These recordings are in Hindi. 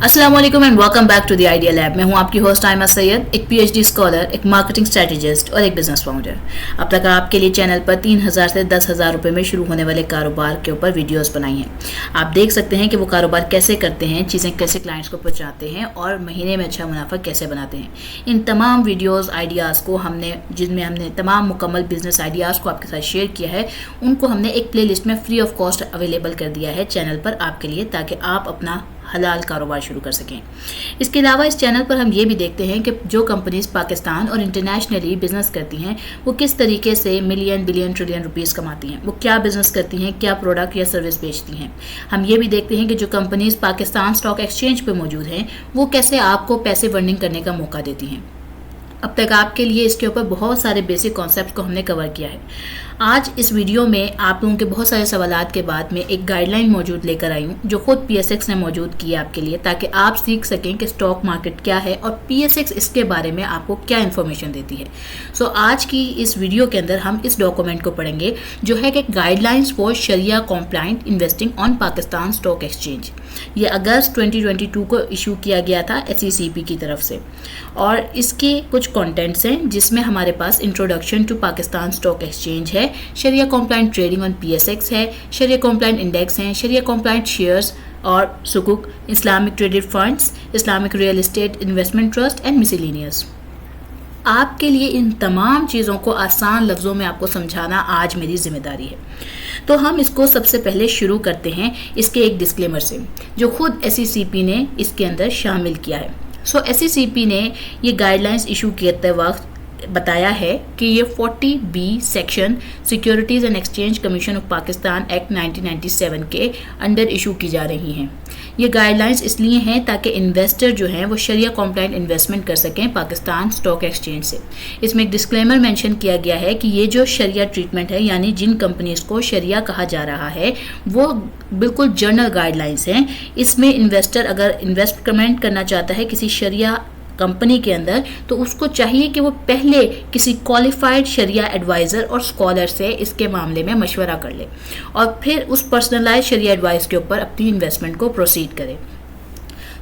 अस्सलाम वालेकुम and welcome back to the Idea Lab. मैं हूं आपकी होस्ट आयमा सैयद, एक पीएचडी स्कॉलर, एक मार्केटिंग स्ट्रेटेजिस्ट और एक बिजनेस फाउंडर। अब तक आपके लिए चैनल पर 3,000 से 10,000 रुपए में शुरू होने वाले कारोबार के ऊपर वीडियोस बनाई हैं। आप देख सकते हैं कि वो कारोबार कैसे करते हैं, चीज़ें कैसे क्लाइंट्स को पहुँचाते हैं और महीने में अच्छा मुनाफा कैसे बनाते हैं। इन तमाम वीडियोज़ आइडियाज़ को जिनमें हमने तमाम मुकम्मल बिजनेस आइडियाज़ को आपके साथ शेयर किया है, उनको हमने एक प्ले लिस्ट में फ्री ऑफ कॉस्ट अवेलेबल कर दिया है चैनल पर आपके लिए, ताकि आप अपना हलाल कारोबार शुरू कर सकें। इसके अलावा इस चैनल पर हम ये भी देखते हैं कि जो कंपनीज पाकिस्तान और इंटरनेशनली बिजनेस करती हैं वो किस तरीके से मिलियन बिलियन ट्रिलियन रुपीस कमाती हैं, वो क्या बिजनेस करती हैं, क्या प्रोडक्ट या सर्विस बेचती हैं। हम ये भी देखते हैं कि जो कंपनीज पाकिस्तान स्टॉक एक्सचेंज पर मौजूद हैं वो कैसे आपको पैसे अर्निंग करने का मौका देती हैं। अब तक आपके लिए इसके ऊपर बहुत सारे बेसिक कॉन्सेप्ट को हमने कवर किया है। आज इस वीडियो में आप लोगों के बहुत सारे सवालात के बाद में एक गाइडलाइन मौजूद लेकर आई हूँ जो खुद PSX ने मौजूद की है आपके लिए, ताकि आप सीख सकें कि स्टॉक मार्केट क्या है और PSX इसके बारे में आपको क्या इन्फॉर्मेशन देती है। सो आज की इस वीडियो के अंदर हम इस डॉक्यूमेंट को पढ़ेंगे जो है कि गाइडलाइंस फॉर शरिया compliant investing on Pakistan stock exchange. ये अगस्त 2022 को इशू किया गया था SECP की तरफ से, और इसके कुछ कंटेंट्स हैं जिसमें हमारे पास introduction to Pakistan stock exchange है, शरिया कॉम्प्लाइंट ट्रेडिंग ऑन PSX है, शरिया कॉम्प्लाइंट इंडेक्स हैं, शरिया कॉम्प्लाइंट शेयर्स और सुकुक, Islamic traded funds, Islamic real estate investment trust and miscellaneous. आपके लिए इन तमाम चीज़ों को आसान लफ्ज़ों में आपको समझाना आज मेरी जिम्मेदारी है। तो हम इसको सबसे पहले शुरू करते हैं इसके एक डिस्क्लेमर से जो खुद SECP ने इसके अंदर शामिल किया है। SECP ने ये गाइडलाइंस इशू करते वक्त बताया है कि ये 40B section securities and exchange commission of Pakistan act 1997 के अंडर इशू की जा रही हैं। ये गाइडलाइंस इसलिए हैं ताकि इन्वेस्टर जो हैं वो शरिया कॉम्प्लाइंट इन्वेस्टमेंट कर सकें पाकिस्तान स्टॉक एक्सचेंज से। इसमें एक डिस्क्लेमर मेंशन किया गया है कि ये जो शरिया ट्रीटमेंट है, यानी जिन कंपनीज को शरिया कहा जा रहा है, वो बिल्कुल जनरल गाइडलाइंस हैं। इसमें इन्वेस्टर अगर इन्वेस्टमेंट करना चाहता है किसी शरिया कंपनी के अंदर तो उसको चाहिए कि वो पहले किसी क्वालिफाइड शरिया एडवाइज़र और स्कॉलर से इसके मामले में मशवरा कर ले और फिर उस पर्सनलाइज शरिया एडवाइस के ऊपर अपनी इन्वेस्टमेंट को प्रोसीड करे।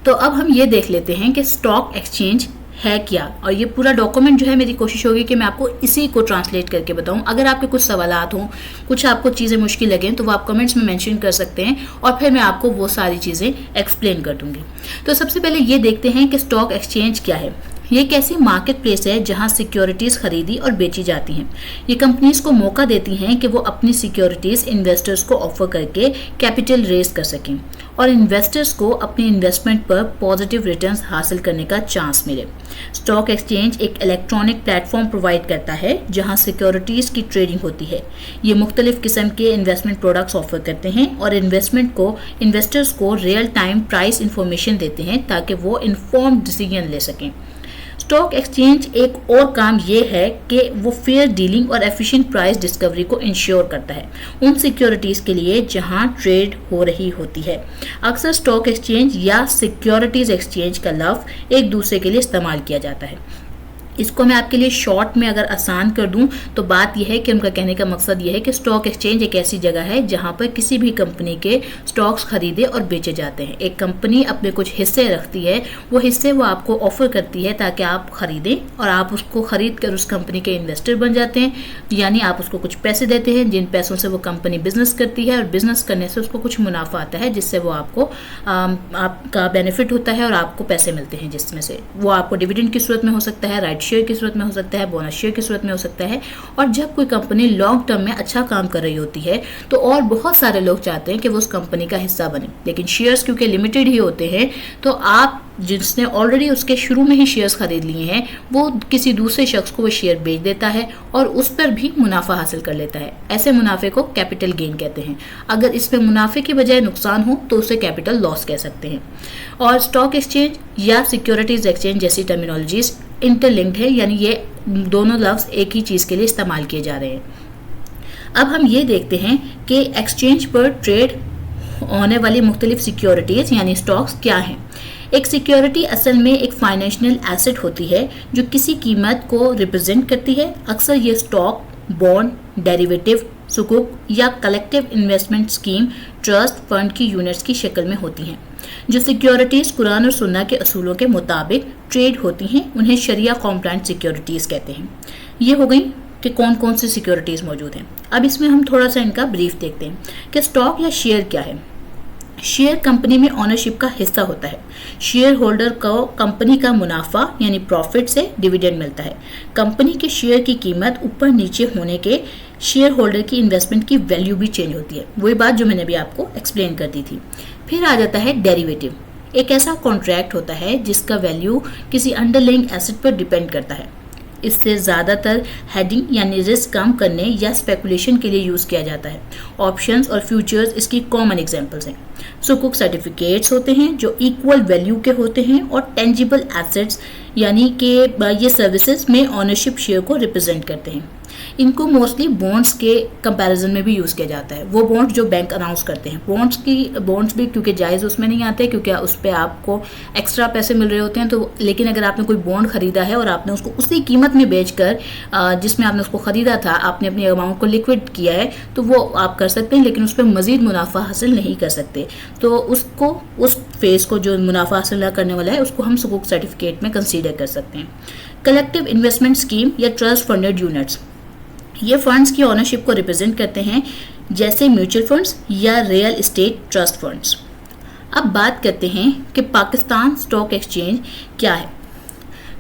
तो अब हम ये देख लेते हैं कि स्टॉक एक्सचेंज है क्या, और ये पूरा डॉक्यूमेंट जो है मेरी कोशिश होगी कि मैं आपको इसी को ट्रांसलेट करके बताऊं। अगर आपके कुछ सवालात हों, कुछ आपको चीज़ें मुश्किल लगें, तो वो आप कमेंट्स में मेंशन कर सकते हैं और फिर मैं आपको वो सारी चीज़ें एक्सप्लेन कर दूंगी। तो सबसे पहले ये देखते हैं कि स्टॉक एक्सचेंज क्या है। ये एक ऐसी मार्केट प्लेस है जहां सिक्योरिटीज़ खरीदी और बेची जाती हैं। ये कंपनीज को मौका देती हैं कि वो अपनी सिक्योरिटीज़ इन्वेस्टर्स को ऑफर करके कैपिटल रेज कर सकें और इन्वेस्टर्स को अपनी इन्वेस्टमेंट पर पॉजिटिव रिटर्न्स हासिल करने का चांस मिले। स्टॉक एक्सचेंज एक इलेक्ट्रॉनिक प्लेटफॉर्म प्रोवाइड करता है जहां सिक्योरिटीज़ की ट्रेडिंग होती है। ये मुख्तलिफ किस्म के इन्वेस्टमेंट प्रोडक्ट्स ऑफर करते हैं और इन्वेस्टर्स को रियल टाइम प्राइस इंफॉर्मेशन देते हैं ताकि वो इन्फॉर्म्ड डिसीजन ले सकें। स्टॉक एक्सचेंज एक और काम ये है कि वो फेयर डीलिंग और एफिशिएंट प्राइस डिस्कवरी को इंश्योर करता है उन सिक्योरिटीज़ के लिए जहां ट्रेड हो रही होती है। अक्सर स्टॉक एक्सचेंज या सिक्योरिटीज़ एक्सचेंज का लफ्ज़ एक दूसरे के लिए इस्तेमाल किया जाता है। इसको मैं आपके लिए शॉर्ट में अगर आसान कर दूं तो बात यह है कि उनका कहने का मकसद यह है कि स्टॉक एक्सचेंज एक ऐसी जगह है जहां पर किसी भी कंपनी के स्टॉक्स खरीदे और बेचे जाते हैं। एक कंपनी अपने कुछ हिस्से रखती है, वो हिस्से वो आपको ऑफर करती है ताकि आप खरीदें और आप उसको खरीद कर उस कंपनी के इन्वेस्टर बन जाते हैं। यानी आप उसको कुछ पैसे देते हैं जिन पैसों से वो कंपनी बिजनेस करती है और बिजनेस करने से उसको कुछ मुनाफा आता है जिससे वो आपका बेनिफिट होता है और आपको पैसे मिलते हैं, जिसमें से वो आपको डिविडेंड की सूरत में हो सकता है, राइट शेयर की सूरत में हो सकता है, बोनस शेयर की सूरत में हो सकता है। और जब कोई कंपनी लॉन्ग टर्म में अच्छा काम कर रही होती है तो और बहुत सारे लोग चाहते हैं कि वो उस कंपनी का हिस्सा बने, लेकिन शेयर्स क्योंकि लिमिटेड ही होते हैं तो आप जिसने ऑलरेडी उसके शुरू में ही शेयर्स खरीद लिए हैं वो किसी दूसरे शख्स को वो शेयर बेच देता है और उस पर भी मुनाफा हासिल कर लेता है। ऐसे मुनाफे को कैपिटल गेन कहते हैं। अगर इसमें मुनाफे की बजाय नुकसान हो तो उसे कैपिटल लॉस कह सकते हैं। और स्टॉक एक्सचेंज या सिक्योरिटीज एक्सचेंज जैसी टर्मिनोलॉजीज इंटरलिंक्ड है, यानी ये दोनों लफ्ज़ एक ही चीज़ के लिए इस्तेमाल किए जा रहे हैं। अब हम ये देखते हैं कि एक्सचेंज पर ट्रेड होने वाली मुख्तलिफ सिक्योरिटीज़ यानी स्टॉक्स क्या हैं। एक सिक्योरिटी असल में एक फाइनेंशियल एसेट होती है जो किसी कीमत को रिप्रेजेंट करती है। अक्सर ये स्टॉक, बॉन्ड, डेरिवेटिव, सुकुक या collective investment scheme, trust fund की यूनिट्स की शक्ल में होती हैं। जो सिक्योरिटीज़ कुरान और सुन्ना के असूलों के मुताबिक ट्रेड होती हैं उन्हें शरिया कॉम्प्लाइंट सिक्योरिटीज़ कहते हैं। ये हो गई कि कौन कौन सी सिक्योरिटीज़ मौजूद हैं। अब इसमें हम थोड़ा सा इनका ब्रीफ देखते हैं कि स्टॉक या शेयर क्या है। शेयर कंपनी में ओनरशिप का हिस्सा होता है। शेयर होल्डर को कंपनी का मुनाफा यानी प्रॉफिट से डिविडेंड मिलता है। कंपनी के शेयर की कीमत ऊपर नीचे होने के शेयर होल्डर की इन्वेस्टमेंट की वैल्यू भी चेंज होती है। वही बात जो मैंने अभी आपको एक्सप्लेन कर दी थी। फिर आ जाता है डेरिवेटिव। एक ऐसा कॉन्ट्रैक्ट होता है जिसका वैल्यू किसी अंडरलाइंग एसेट पर डिपेंड करता है। इससे ज़्यादातर हेडिंग यानी रिस्क कम करने या स्पेकुलेशन के लिए यूज़ किया जाता है। ऑप्शंस और फ्यूचर्स इसकी कॉमन एग्जांपल्स हैं। सुकुक सर्टिफिकेट्स होते हैं जो इक्वल वैल्यू के होते हैं और टेंजिबल एसेट्स यानी कि ये सर्विसेज में ऑनरशिप शेयर को रिप्रेजेंट करते हैं। इनको मोस्टली बॉन्ड्स के कंपैरिजन में भी यूज़ किया जाता है। वो बॉन्ड्स जो बैंक अनाउंस करते हैं, बॉन्ड्स भी क्योंकि जायज़ उसमें नहीं आते क्योंकि उस पर आपको एक्स्ट्रा पैसे मिल रहे होते हैं। तो लेकिन अगर आपने कोई बॉन्ड खरीदा है और आपने उसको उसी कीमत में बेचकर जिसमें आपने उसको ख़रीदा था आपने अपनी अमाउंट को लिक्विड किया है तो वो आप कर सकते हैं, लेकिन उस पर मज़ीद मुनाफा हासिल नहीं कर सकते। तो उसको उस फेज़ को जो मुनाफा हासिल न करने वाला है उसको हम सुकुक सर्टिफिकेट में कंसीडर कर सकते हैं। कलेक्टिव इन्वेस्टमेंट स्कीम या ट्रस्ट फंडेड यूनिट्स, ये फंड्स की ओनरशिप को रिप्रेजेंट करते हैं जैसे म्यूचुअल फंड्स या रियल एस्टेट ट्रस्ट फंड्स। अब बात करते हैं कि पाकिस्तान स्टॉक एक्सचेंज क्या है।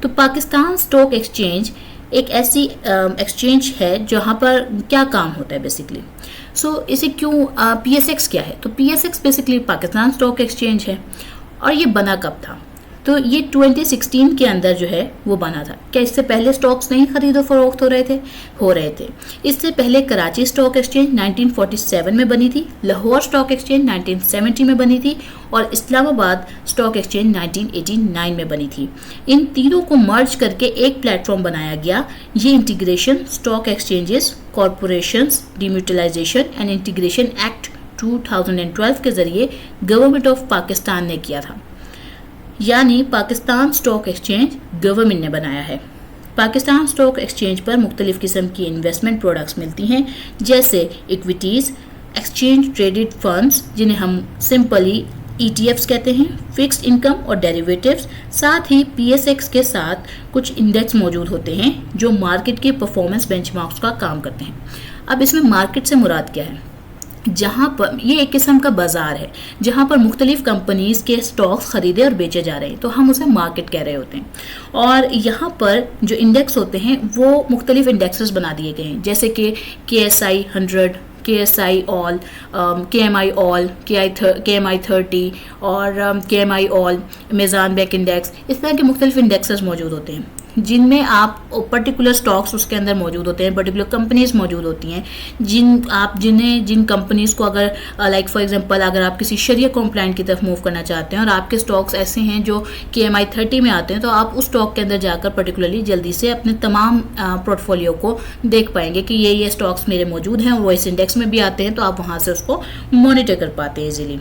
तो पाकिस्तान स्टॉक एक्सचेंज एक ऐसी एक्सचेंज है जहाँ पर क्या काम होता है बेसिकली। इसे क्यों PSX क्या है? तो PSX basically Pakistan stock exchange है। और ये बना कब था? तो ये 2016 के अंदर जो है वो बना था। क्या इससे पहले स्टॉक्स नहीं खरीदो फरोख्त हो रहे थे? इससे पहले कराची स्टॉक एक्सचेंज 1947 में बनी थी, लाहौर स्टॉक एक्सचेंज 1970 में बनी थी और इस्लामाबाद स्टॉक एक्सचेंज 1989 में बनी थी। इन तीनों को मर्ज करके एक प्लेटफॉर्म बनाया गया। ये integration stock exchanges corporations demutualisation and integration act 2012 के जरिए गवर्नमेंट ऑफ पाकिस्तान ने किया था, यानी पाकिस्तान स्टॉक एक्सचेंज गवर्नमेंट ने बनाया है। पाकिस्तान स्टॉक एक्सचेंज पर मुख्तलिफ किस्म की इन्वेस्टमेंट प्रोडक्ट्स मिलती हैं जैसे इक्विटीज़, एक्सचेंज ट्रेडेड फंड्स जिन्हें हम सिंपली ETFs कहते हैं, फिक्स्ड इनकम और डेरिवेटिव्स। साथ ही PSX के साथ कुछ इंडेक्स मौजूद होते हैं जो मार्केट के परफॉर्मेंस बेंचमार्क्स का काम करते हैं। अब इसमें मार्केट से मुराद क्या है? जहाँ पर ये एक किस्म का बाजार है जहाँ पर मुख्तलिफ कंपनीज के स्टॉक्स खरीदे और बेचे जा रहे हैं, तो हम उसे मार्केट कह रहे होते हैं। और यहाँ पर जो इंडेक्स होते हैं वो मुख्तलिफ इंडेक्सेस बना दिए गए हैं जैसे कि KSI 100, KSI all, KMI all, KMI 30 और KMI ऑल, मेज़ान बैक इंडेक्स। इस तरह के मुख्तलिफ इंडेक्सेस मौजूद होते हैं जिनमें आप पर्टिकुलर स्टॉक्स उसके अंदर मौजूद होते हैं, पर्टिकुलर कंपनीज मौजूद होती हैं जिन कंपनीज को अगर लाइक फॉर एग्जांपल अगर आप किसी शरिया कॉम्प्लाइंट की तरफ मूव करना चाहते हैं और आपके स्टॉक्स ऐसे हैं जो KMI 30 में आते हैं, तो आप उस स्टॉक के अंदर जाकर पर्टिकुलरली जल्दी से अपने तमाम पोर्टफोलियो को देख पाएंगे कि ये स्टॉक्स मेरे मौजूद हैं और वो इस इंडेक्स में भी आते हैं, तो आप वहाँ से उसको मॉनिटर कर पाते हैं ईजिली।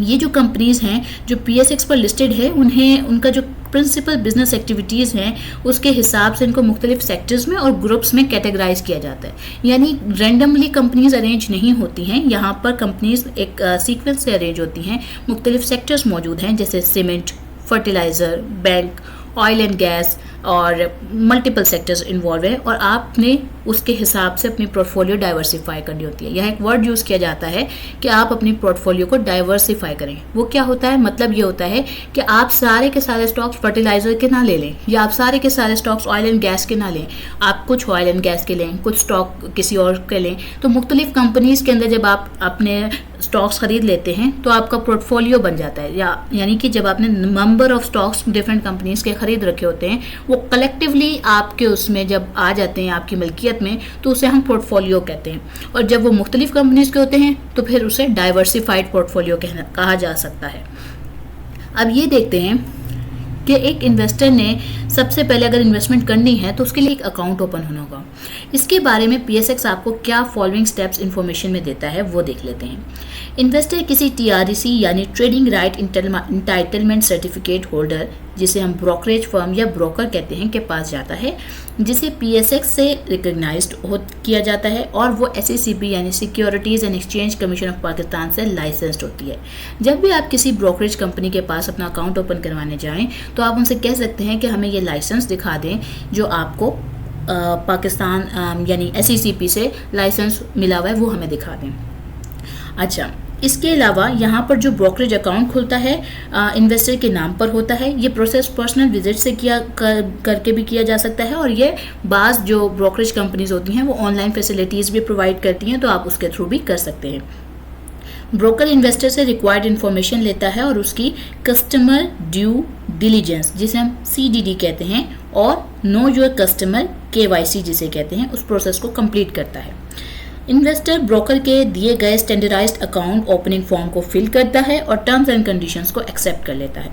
ये जो कंपनीज हैं जो PSX पर लिस्टेड है उन्हें उनका जो प्रिंसिपल बिजनेस एक्टिविटीज़ हैं उसके हिसाब से इनको मुख्तलिफ सेक्टर्स में और ग्रुप्स में कैटेगराइज किया जाता है, यानी रैंडमली कंपनीज अरेंज नहीं होती हैं। यहाँ पर कंपनीज एक सीक्वेंस से अरेंज होती हैं। मुख्तलिफ सेक्टर्स मौजूद हैं जैसे cement, fertiliser, bank, oil and gas और मल्टीपल सेक्टर्स इन्वॉल्व है और आपने उसके हिसाब से अपनी पोर्टफोलियो डाइवर्सिफाई करनी होती है। यहाँ एक वर्ड यूज़ किया जाता है कि आप अपनी पोर्टफोलियो को डाइवर्सिफाई करें। वो क्या होता है? मतलब ये होता है कि आप सारे के सारे स्टॉक्स फर्टिलाइज़र के ना ले लें या आप सारे के सारे स्टॉक्स ऑयल एंड गैस के ना लें, आप कुछ ऑयल एंड गैस के लें, कुछ स्टॉक किसी और के लें। तो मुख्तलिफ कंपनीज़ के अंदर जब आप अपने स्टॉक्स खरीद लेते हैं तो आपका पोर्टफोलियो बन जाता है, यानी कि जब आपने number of stocks different companies के खरीद रखे होते हैं वो कलेक्टिवली आपके उसमें जब आ जाते हैं आपकी मलकियत में, तो उसे हम पोर्टफोलियो कहते हैं। और जब वो मुख्तलिफ कंपनीज़ के होते हैं तो फिर उसे डाइवर्सिफाइड पोर्टफोलियो कहा जा सकता है। अब ये देखते हैं कि एक इन्वेस्टर ने सबसे पहले अगर इन्वेस्टमेंट करनी है तो उसके लिए एक अकाउंट ओपन होना होगा। इसके बारे में PSX आपको क्या फॉलोइंग स्टेप्स इन्फॉर्मेशन में देता है वो देख लेते हैं। इन्वेस्टर किसी TREC यानी trading right entitlement certificate holder, जिसे हम ब्रोकरेज फर्म या ब्रोकर कहते हैं, के पास जाता है, जिसे PSX से रिकग्नाइज्ड किया जाता है और वो SECB यानी securities and exchange commission of Pakistan से लाइसेंस्ड होती है। जब भी आप किसी ब्रोकरेज कंपनी के पास अपना अकाउंट ओपन करवाने जाएं तो आप उनसे कह सकते हैं कि हमें ये लाइसेंस दिखा दें जो आपको पाकिस्तान यानी SECB से लाइसेंस मिला हुआ है, वो हमें दिखा दें। अच्छा, इसके अलावा यहाँ पर जो ब्रोकरेज अकाउंट खुलता है इन्वेस्टर के नाम पर होता है। ये प्रोसेस पर्सनल विजिट से करके भी किया जा सकता है और ये बाज़ जो ब्रोकरेज कंपनीज होती हैं वो ऑनलाइन फैसिलिटीज़ भी प्रोवाइड करती हैं, तो आप उसके थ्रू भी कर सकते हैं। ब्रोकर इन्वेस्टर से रिक्वायर्ड इन्फॉर्मेशन लेता है और उसकी कस्टमर ड्यू डिलीजेंस, जिसे हम CDD कहते हैं, और नो योर कस्टमर KYC जिसे कहते हैं, उस प्रोसेस को कंप्लीट करता है। इन्वेस्टर ब्रोकर के दिए गए स्टैंडर्डाइज्ड अकाउंट ओपनिंग फॉर्म को फिल करता है और टर्म्स एंड कंडीशंस को एक्सेप्ट कर लेता है।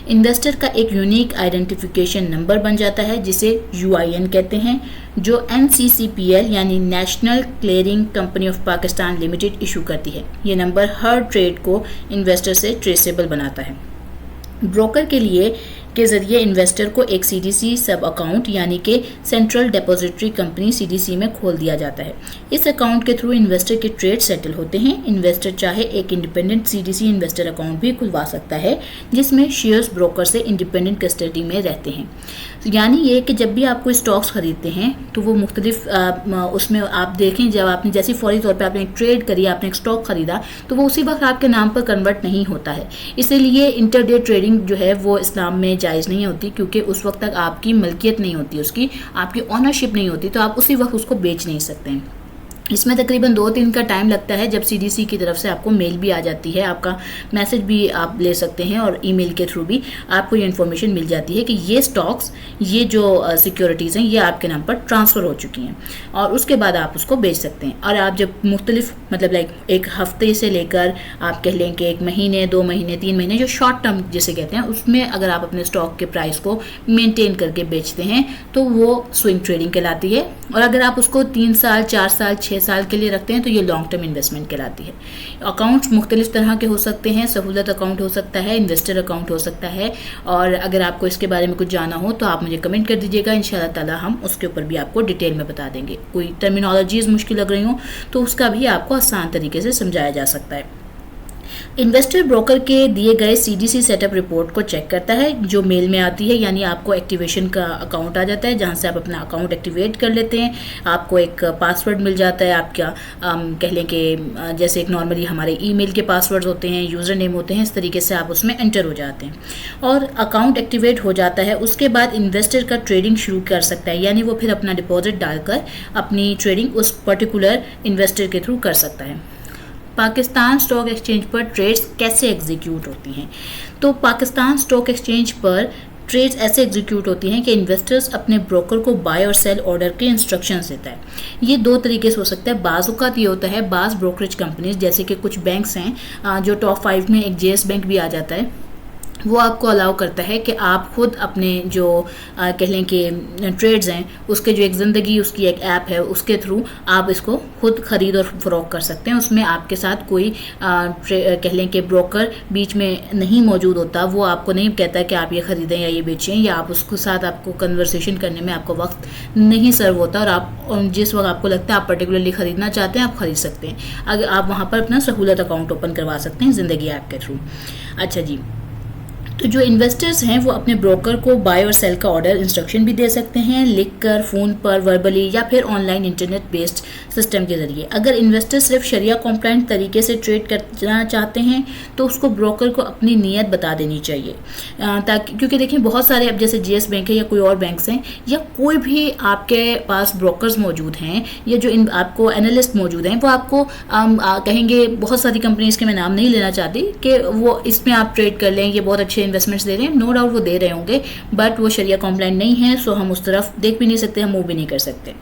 इन्वेस्टर का एक यूनिक आइडेंटिफिकेशन नंबर बन जाता है जिसे UIN कहते हैं, जो NCCPL यानी national clearing company of Pakistan limited issue करती है। ये नंबर हर ट्रेड को इन्वेस्टर से ट्रेसेबल बनाता है। ब्रोकर के ज़रिए इन्वेस्टर को एक CDC सब अकाउंट यानी कि सेंट्रल डिपॉजिटरी कंपनी CDC में खोल दिया जाता है। इस अकाउंट के थ्रू इन्वेस्टर के ट्रेड सेटल होते हैं। इन्वेस्टर चाहे एक इंडिपेंडेंट CDC इन्वेस्टर अकाउंट भी खुलवा सकता है जिसमें शेयर्स ब्रोकर से इंडिपेंडेंट कस्टडी में रहते हैं। यानी ये कि जब भी आप कोई स्टॉक्स खरीदते हैं तो वो मुख्तलिफ उसमें आप देखें, जब आपने जैसे फौरी तौर पे आपने एक ट्रेड करी, आपने एक स्टॉक खरीदा, तो वो उसी वक्त आपके नाम पर कन्वर्ट नहीं होता है। इसीलिए इंटरडे ट्रेडिंग जो है वो इस्लाम में जायज़ नहीं होती, क्योंकि उस वक्त तक आपकी मलकियत नहीं होती, उसकी आपकी ओनरशिप नहीं होती, तो आप उसी वक्त उसको बेच नहीं सकते हैं। इसमें तकरीबन 2-3 का टाइम लगता है, जब CDC की तरफ से आपको मेल भी आ जाती है, आपका मैसेज भी आप ले सकते हैं और ईमेल के थ्रू भी आपको ये इन्फॉर्मेशन मिल जाती है कि ये स्टॉक्स, ये जो सिक्योरिटीज़ हैं, ये आपके नाम पर ट्रांसफ़र हो चुकी हैं और उसके बाद आप उसको बेच सकते हैं। और आप जब मुख्तलिफ मतलब लाइक एक हफ्ते से लेकर आप कह लें कि 1 महीने, 2 महीने, 3 महीने, जो शॉर्ट टर्म जिसे कहते हैं, उसमें अगर आप अपने स्टॉक के प्राइस को मेनटेन करके बेचते हैं तो वो स्विंग ट्रेडिंग कहलाती है। और अगर आप उसको 3 साल, 4 साल, 6 साल के लिए रखते हैं तो ये लॉन्ग टर्म इन्वेस्टमेंट कहलाती है। अकाउंट्स मुख्तलिफ तरह के हो सकते हैं, सहूलत अकाउंट हो सकता है, इन्वेस्टर अकाउंट हो सकता है, और अगर आपको इसके बारे में कुछ जाना हो तो आप मुझे कमेंट कर दीजिएगा, इंशाल्लाह ताला हम उसके ऊपर भी आपको डिटेल में बता देंगे। कोई टर्मिनोलॉजीज मुश्किल लग रही हो तो उसका भी आपको आसान तरीके से समझाया जा सकता है। इन्वेस्टर ब्रोकर के दिए गए CDC सेटअप रिपोर्ट को चेक करता है जो मेल में आती है, यानी आपको एक्टिवेशन का अकाउंट आ जाता है जहां से आप अपना अकाउंट एक्टिवेट कर लेते हैं। आपको एक पासवर्ड मिल जाता है आपका, कह लें कि जैसे एक नॉर्मली हमारे ईमेल के पासवर्ड्स होते हैं, यूज़र नेम होते हैं, इस तरीके से आप उसमें एंटर हो जाते हैं और अकाउंट एक्टिवेट हो जाता है। उसके बाद इन्वेस्टर का ट्रेडिंग शुरू कर सकता है, यानी वो फिर अपना डिपॉजिट डालकर अपनी ट्रेडिंग उस पर्टिकुलर इन्वेस्टर के थ्रू कर सकता है। पाकिस्तान स्टॉक एक्सचेंज पर ट्रेड्स कैसे एग्जीक्यूट होती हैं? तो पाकिस्तान स्टॉक एक्सचेंज पर ट्रेड्स ऐसे एग्जीक्यूट होती हैं कि इन्वेस्टर्स अपने ब्रोकर को बाय और सेल ऑर्डर के इंस्ट्रक्शंस देता है। ये 2 तरीके से हो सकता है। बाज़ औक़ात ये होता है, बाज़ ब्रोकरेज कंपनीज जैसे कि कुछ बैंक्स हैं, जो टॉप 5 में एक JS बैंक भी आ जाता है, वो आपको अलाउ करता है कि आप खुद अपने जो कह लें कि ट्रेड्स हैं उसके जो एक ज़िंदगी उसकी एक ऐप है उसके थ्रू आप इसको खुद ख़रीद और फ़रोख्त कर सकते हैं। उसमें आपके साथ कोई कह लें कि ब्रोकर बीच में नहीं मौजूद होता, वो आपको नहीं कहता कि आप ये ख़रीदें या ये बेचें, या आप उसके साथ आपको कन्वर्सेशन करने में आपको वक्त नहीं सर्व होता और आप जिस वक्त आपको लगता है आप पर्टिकुलरली ख़रीदना चाहते हैं आप ख़रीद सकते हैं। अगर आप वहाँ पर अपना सहूलत अकाउंट ओपन करवा सकते हैं ज़िंदगी ऐप के थ्रू। अच्छा जी, तो जो इन्वेस्टर्स हैं वो अपने ब्रोकर को बाय और सेल का ऑर्डर इंस्ट्रक्शन भी दे सकते हैं, लिखकर, फ़ोन पर, वर्बली या फिर ऑनलाइन इंटरनेट बेस्ड सिस्टम के ज़रिए। अगर इन्वेस्टर सिर्फ शरिया कॉम्प्लाइंट तरीके से ट्रेड करना चाहते हैं तो उसको ब्रोकर को अपनी नीयत बता देनी चाहिए, ताकि क्योंकि देखिए बहुत सारे अब जैसे JS बैंक है या कोई और बैंक्स हैं या कोई भी आपके पास ब्रोकर्स मौजूद हैं या जो आपको एनालिस्ट मौजूद हैं, वो आपको कहेंगे, बहुत सारी कंपनीज़ के मैं नाम नहीं लेना चाहती, कि वो इसमें आप ट्रेड कर लें, ये बहुत अच्छे इन्वेस्टमेंट्स दे रहे हैं, नो डाउट वो दे रहे होंगे, बट वो शरिया कॉम्प्लाइंट नहीं है, सो हम उस तरफ देख भी नहीं सकते, हम मूव भी नहीं कर सकते।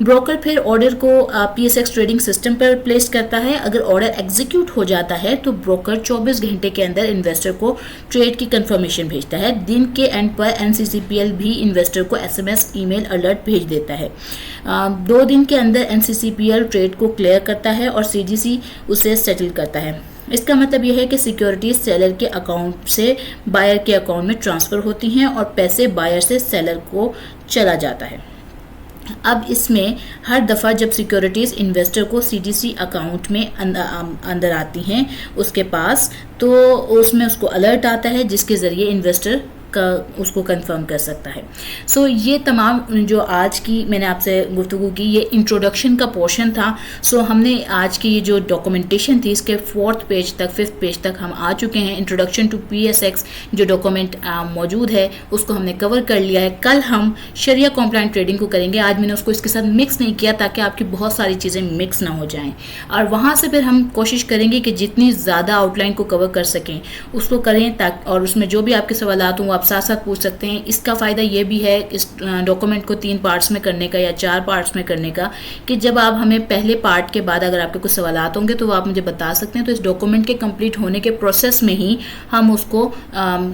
ब्रोकर फिर ऑर्डर को PSX ट्रेडिंग सिस्टम पर प्लेस करता है। अगर ऑर्डर एग्जीक्यूट हो जाता है तो ब्रोकर 24 घंटे के अंदर इन्वेस्टर को ट्रेड की कंफर्मेशन भेजता है। दिन के एंड पर NCCPL भी इन्वेस्टर को SMS ईमेल अलर्ट भेज देता है। 2 दिन के अंदर NCCPL ट्रेड को क्लियर करता है और CGC उसे सेटल करता है। इसका मतलब यह है कि सिक्योरिटीज सेलर के अकाउंट से बायर के अकाउंट में ट्रांसफ़र होती हैं और पैसे बायर से सेलर को चला जाता है। अब इसमें हर दफ़ा जब सिक्योरिटीज़ इन्वेस्टर को CGC अकाउंट में अंदर आती हैं उसके पास, तो उसमें उसको अलर्ट आता है जिसके ज़रिए इन्वेस्टर का उसको कंफर्म कर सकता है। सो ये तमाम जो आज की मैंने आपसे गुफ्तगू की, ये इंट्रोडक्शन का पोर्शन था। सो हमने आज की ये जो डॉक्यूमेंटेशन थी इसके 4th पेज तक 5th पेज तक हम आ चुके हैं। इंट्रोडक्शन टू PSX जो डॉक्यूमेंट मौजूद है उसको हमने कवर कर लिया है। कल हम शरिया कॉम्प्लाइंट ट्रेडिंग को करेंगे। आज मैंने उसको इसके साथ मिक्स नहीं किया ताकि आपकी बहुत सारी चीज़ें मिक्स ना हो जाएं, और वहाँ से फिर हम कोशिश करेंगे कि जितनी ज़्यादा आउटलाइन को कवर कर सकें उसको करें, ताकि और उसमें जो भी आपके सवालात हों आप साथ साथ पूछ सकते हैं। इसका फ़ायदा ये भी है इस डॉक्यूमेंट को 3 पार्ट्स में करने का या 4 पार्ट्स में करने का, कि जब आप हमें पहले पार्ट के बाद अगर आपके कुछ सवालात होंगे तो वो आप मुझे बता सकते हैं, तो इस डॉक्यूमेंट के कंप्लीट होने के प्रोसेस में ही हम उसको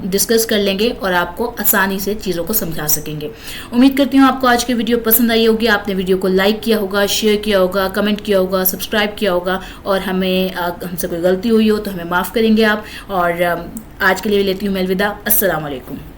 डिस्कस कर लेंगे और आपको आसानी से चीज़ों को समझा सकेंगे। उम्मीद करती हूँ आपको आज की वीडियो पसंद आई होगी। आपने वीडियो को लाइक किया होगा, शेयर किया होगा, कमेंट किया होगा, सब्सक्राइब किया होगा, और हमसे कोई गलती हुई हो तो हमें माफ़ करेंगे आप। और आज के लिए लेती हूँ मैं अलविदा। अस्सलाम वालेकुम।